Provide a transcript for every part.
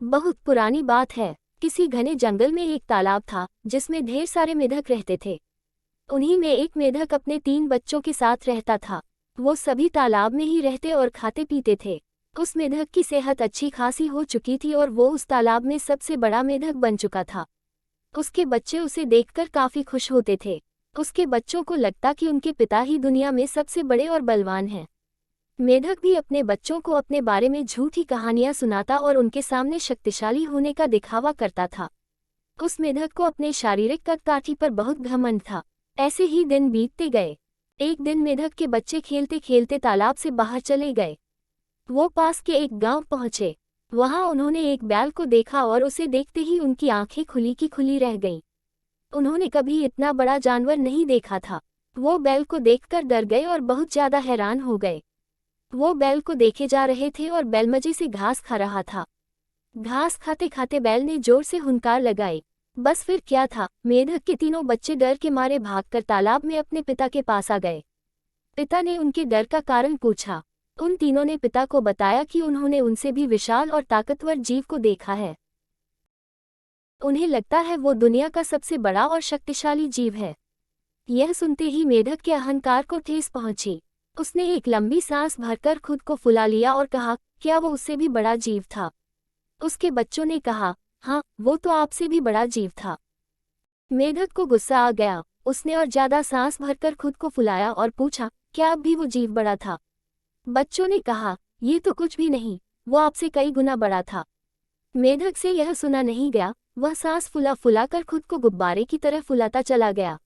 बहुत पुरानी बात है। किसी घने जंगल में एक तालाब था जिसमें ढेर सारे मेढक रहते थे। उन्हीं में एक मेढक अपने 3 बच्चों के साथ रहता था। वो सभी तालाब में ही रहते और खाते पीते थे। उस मेढक की सेहत अच्छी खासी हो चुकी थी और वो उस तालाब में सबसे बड़ा मेढक बन चुका था। उसके बच्चे उसे देखकर काफी खुश होते थे। उसके बच्चों को लगता कि उनके पिता ही दुनिया में सबसे बड़े और बलवान हैं। मेढक भी अपने बच्चों को अपने बारे में झूठी कहानियां सुनाता और उनके सामने शक्तिशाली होने का दिखावा करता था। उस मेढक को अपने शारीरिक कद-काठी पर बहुत घमंड था। ऐसे ही दिन बीतते गए। एक दिन मेढक के बच्चे खेलते खेलते तालाब से बाहर चले गए। वो पास के एक गांव पहुंचे। वहां उन्होंने एक बैल को देखा और उसे देखते ही उनकी आंखें खुली की खुली रह गईं। उन्होंने कभी इतना बड़ा जानवर नहीं देखा था। वो बैल को देखकर डर गए और बहुत ज्यादा हैरान हो गए। वो बैल को देखे जा रहे थे और बैल मजे से घास खा रहा था। घास खाते खाते बैल ने जोर से हुंकार लगाई। बस फिर क्या था, मेढक के तीनों बच्चे डर के मारे भागकर तालाब में अपने पिता के पास आ गए। पिता ने उनके डर का कारण पूछा। उन तीनों ने पिता को बताया कि उन्होंने उनसे भी विशाल और ताकतवर जीव को देखा है। उन्हें लगता है वो दुनिया का सबसे बड़ा और शक्तिशाली जीव है। यह सुनते ही मेढक के अहंकार को ठेस पहुंची। उसने एक लंबी सांस भरकर खुद को फुला लिया और कहा, क्या वो उससे भी बड़ा जीव था? उसके बच्चों ने कहा, हाँ, वो तो आपसे भी बड़ा जीव था। मेढक को गुस्सा आ गया। उसने और ज्यादा सांस भरकर खुद को फुलाया और पूछा, क्या अब भी वो जीव बड़ा था? बच्चों ने कहा, ये तो कुछ भी नहीं, वो आपसे कई गुना बड़ा था। मेढक से यह सुना नहीं गया। वह सांस फुला फुलाकर खुद को गुब्बारे की तरह फुलाता चला गया।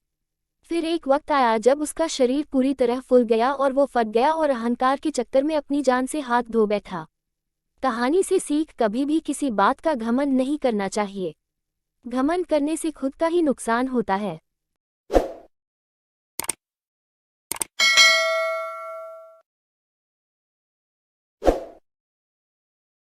फिर एक वक्त आया जब उसका शरीर पूरी तरह फूल गया और वो फट गया और अहंकार के चक्कर में अपनी जान से हाथ धो बैठा। कहानी से सीख, कभी भी किसी बात का घमंड नहीं करना चाहिए। घमंड करने से खुद का ही नुकसान होता है।